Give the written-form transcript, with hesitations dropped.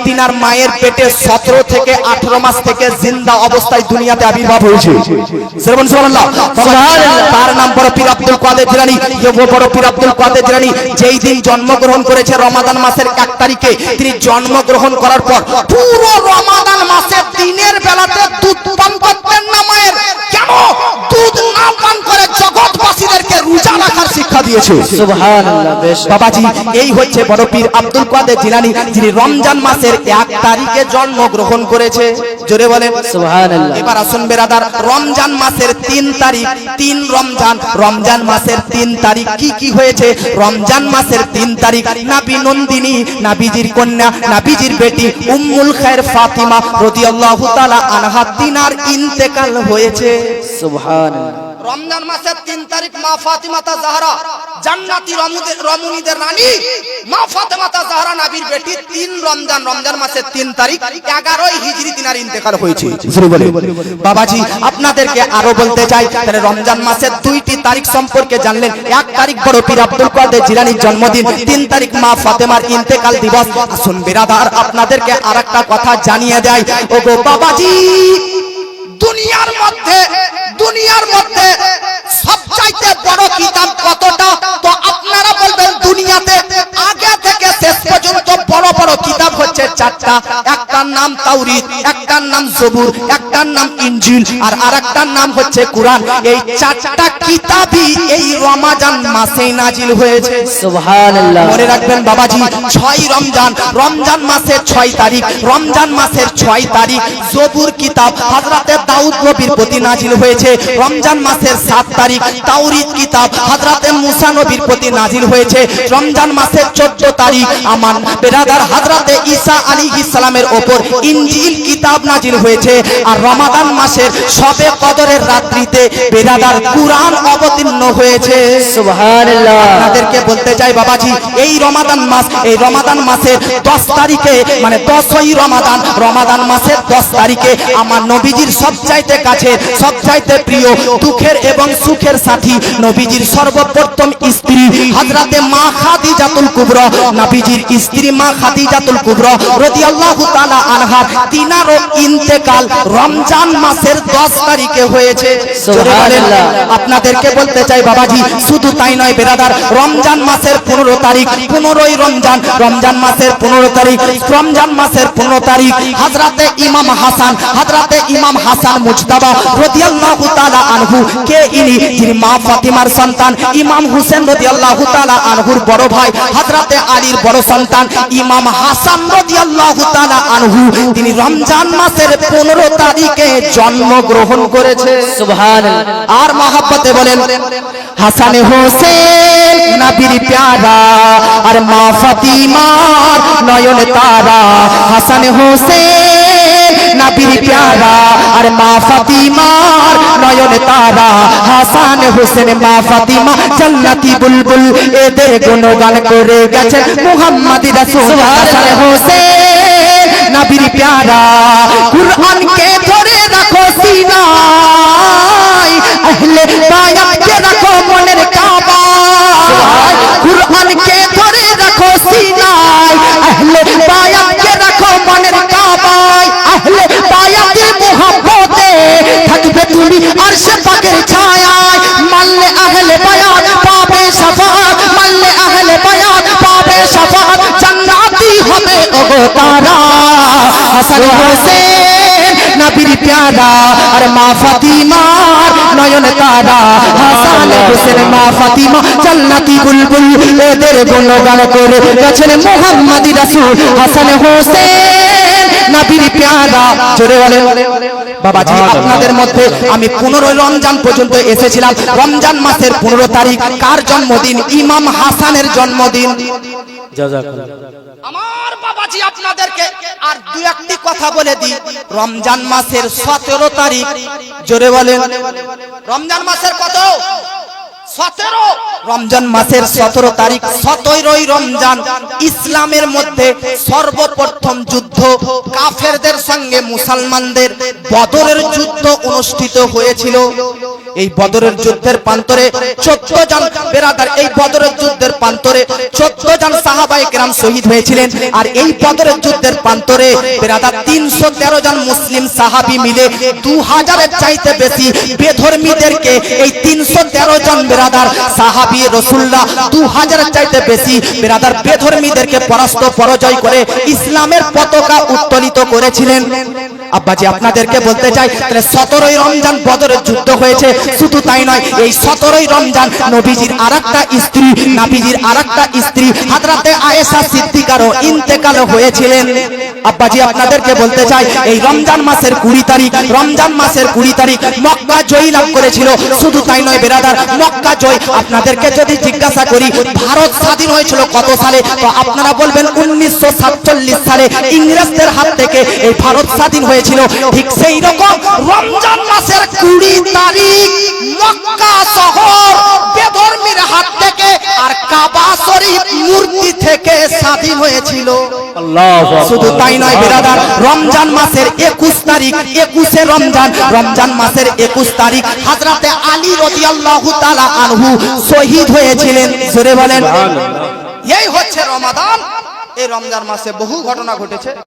তিনার মায়ের পেটে 17 থেকে 18 মাস থেকে জিন্দা অবস্থায় দুনিয়াতে আবির্ভাব হয়েছে। সুবহানাল্লাহ। তার নাম বড় পীর আব্দুল কাদের জিলানী। বড় পীর আব্দুল কাদের জিলানী যেই দিন জন্মগ্রহণ করেছে রমাদান মাসের 1 তারিখে, তিনি জন্মগ্রহণ করার পর পুরো রমাদান মাসের দিনের বেলাতে দুধ পান করতেন না মায়ের। কেন দুধ না পান করে জগৎবাসীদেরকে রোজা রাখার শিক্ষা দিয়েছে। সুবহানাল্লাহ। বাবাজি, এই হচ্ছে বড় পীর আব্দুল কাদের জিলানী, যিনি রমজান মাসের 1 তারিখে জন্মগ্রহণ করেছে। জোরে বলেন সুবহানাল্লাহ। এবার আসুন বেরাদার, রমজান মাসের 3 তারিখ, 3 রমজান, রমজান মাসের 3 তারিখ কি কি হয়েছে? রমজান মাসের 3 তারিখ নবী নন্দিনী, নবীজির কন্যা, নবীজির বেটি উম্মুল খায়ের ফাতিমা রাদিয়াল্লাহু তাআলা আনহা তিনার ইন্তেকাল হয়েছে। সুবহানাল্লাহ। রমজান মাসের 3 তারিখ মা ফাতিমা জাহরা, জান্নাতি রমণীদের রানী মা ফাতিমা জাহরা নবীর বেটি, 3 রমজান, রমজান মাসের 3 তারিখ 11 হিজরি তিনার ইন্তেকাল হয়েছে। বাবাজি, আপনাদেরকে আরো বলতে চাই, তাহলে রমজান মাসের 2টি তারিখ সম্পর্কে জানলেন। 1 তারিখ বড় পীর আব্দুল কাদের জিলানীর জন্মদিন, 3 তারিখ মা ফাতেমার ইন্তেকাল দিবস। আসুন বিরাদার, আপনাদেরকে আরেকটা কথা জানিয়ে দেয়। ওগো বাবাজি, দুনিয়ার মধ্যে সবচাইতে বড় কিতাব কতটা? তো আপনারা বলবেন দুনিয়াতে আগে থেকে শেষ পর্যন্ত বড় বড় কিতাব হচ্ছে 4টা। একটার নাম তাওরীত, একটার নাম জবুর, একটার নাম ইনজিল, আর আরেকটার নাম হচ্ছে কুরআন। এই 4টা কিতাবই এই রমজান মাসে নাজিল হয়েছে। সুবহানাল্লাহ। মনে রাখবেন বাবাজি, 6 রমজান, রমজান মাসের 6 তারিখ, রমজান মাসের 6 তারিখ জবুর কিতাব হযরতে দাউদ নবীর প্রতি নাজিল হয়েছে। রমজান মাসের 7 তারিখ তাওরীত কিতাব হযরতে মুসা নবীর প্রতি নাজিল হয়েছে। রমজান মাসের 14 তারিখ আমার বেরাদার হযরতে ঈসা আলাইহিস সালামের উপর ইনজিল কিতাব নাজিল হয়েছে। আর রমাদান মাসের শবে কদরের রাত্রিতে বেরাদার কুরআন অবতীর্ণ হয়েছে। সুবহানাল্লাহ। আপনাদেরকে বলতে চাই বাবাজি, এই রমাদান মাস, এই রমাদান মাসের 10 তারিখে, মানে 10ই রমাদান, রমাদান মাসের 10 তারিখে আমার নবীজির সবচাইতে কাছে, সবচাইতে প্রিয়, দুঃখের এবং সুখের সাথী, নবীজির সর্বপ্রথম স্ত্রী হযরতে মা খাদিজাতুল কুবরা, নবীজির স্ত্রী মা খাদিজাতুল কুবরা রাদিয়াল্লাহু তাআলা আনহা, তিনারও ইন্তেকাল রমজান মাসের 10 তারিখে হয়েছে। সুবহানাল্লাহ। আপনাদেরকে বলতে চাই বাবাজি, শুধু তাই নয় বেরাদার, রমজান মাসের 15 তারিখ, 15ই রমজান, রমজান মাসের 15 তারিখ, রমজান মাসের 15 তারিখ হযরতে ইমাম হাসান, হযরতে ইমাম হাসান মুজতাবা রাদিয়াল্লাহু তাআলা আনহু, কে ইনি? যিনি মা ফাতিমার সন্তান ইমাম হোসেন রাদিয়াল্লাহু তাআলা আনহুর বড় ভাই, হযরতে আলীর বড় সন্তান ইমাম হাসান রাদিয়াল্লাহু তাআলা আনহু, তিনি রমজান মাসের 15 তারিখে জন্মগ্রহণ করেছে। সুবহানাল্লাহ। আর মহব্বতে বলেন, হাসান হোসেন নবীর প্যারা, আর মা ফাতিমার নয়ন তারা। হাসান হোসেন নবীর প্যারা, আর মা ফাতিমার নয়ন তারা। হাসান হোসেন মা ফাতিমা জান্নাতি বুলবুল, এদের গুণগান করে গেছেন মুহাম্মদ রাসূল। হাসান হোসেন নবীর প্যারা, কুরআনকে ধরে রাখো সিনায়, আহলে বায়াতকে রাখো মনের কাবায়। কুরআনকে ধরে রাখো সিনায়, আহলে বায়াতকে রাখো মনের কাবায়। আহলে বায়াতের মুহাব্বতে থাকবে তুমি আরশে পাকের ছায়ায়। মানলে আহলে বায়াত পাবে শাফাআত, মানলে আহলে বায়াত পাবে শাফাআত, জান্নাতি হবে ওগো তারা। হাসান হোসেন নবীর প্যারা, আর মা ফাতিমার নয়ন তারা। হাসান হোসেন মা ফাতিমা জান্নাতি বুলবুল, এদের গুণগান করে গেছেন মুহাম্মদ রাসূল। হাসান হোসেন নবীর প্যারা। জোরে বলেন বাবাজি, আপনাদের মধ্যে আমি 15 রমজান পর্যন্ত এসেছিলাম। রমজান মাসের 15 তারিখ কার জন্মদিন? ইমাম হাসানের জন্মদিন। জাযাকাল্লাহ। আমার বাবাজি আপনাদেরকে আর দুই একটি কথা বলে দিই। রমজান মাসের 17 তারিখ, জোরে বলেন, রমজান মাসের কত? 17। রমজান মাসের 17 তারিখ 17ই রমজান ইসলামের মধ্যে সর্বপ্রথম যুদ্ধ কাফেরদের সঙ্গে মুসলমানদের বদরের যুদ্ধ অনুষ্ঠিত হয়েছিল। এই বদরের যুদ্ধের প্রান্তরে 14 জন বেরাদার, এই বদরের যুদ্ধের প্রান্তরে 14 জন সাহাবায়ে কেরাম শহীদ হয়েছিলেন। আর এই বদরের যুদ্ধের প্রান্তরে বেরাদার 313 জন মুসলিম সাহাবী মিলে 2000 এর চাইতে বেশি বেধর্মীদেরকে, এই 313 জন বেরাদার সাহাবী রাসূলুল্লাহ 2000 এর চাইতে বেশি বেরাদার বেধর্মীদেরকে পরাজয় করে ইসলামের পতাকা উত্তোলিত করেছিলেন। আব্বাজি আপনাদেরকে বলতে চাই, তাহলে 17ই রমজান বদরের যুদ্ধ হয়েছে। শুধু তাই নয়, এই 17ই রমজান নবীজির আরেকটা স্ত্রী হযরতে আয়েশা সিদ্দিকারও ইন্তেকাল হয়েছিলেন। আব্বাজি আপনাদেরকে বলতে চাই, এই রমজান মাসের 20 তারিখ মক্কা জয় লাভ করেছিল। শুধু তাই নয় বেরাদার, মক্কা জয়, আপনাদেরকে যদি জিজ্ঞাসা করি ভারত স্বাধীন হয়েছিল কত সালে, তো আপনারা বলবেন 1947 সালে ইংরেজদের হাত থেকে এই ভারত স্বাধীন হয়েছিল। ঠিক সেই রকম রমজান মাসের 20 তারিখ মক্কা শহর বেধর্মীর হাত থেকে আর কাবা শরীফ মূর্তি থেকে স্বাধীন হয়েছিল। শুধু তাই নয় বেরাদার, রমজান মাসের 21 তারিখ, 21শে রমজান মাসের 21 তারিখ হযরতে আলী রাদিয়াল্লাহু তাআলা আনহু শহীদ হয়েছিলেন। জোরে বলেন। এই হচ্ছে রমাদান। এই রমজান মাসে বহু ঘটনা ঘটেছে।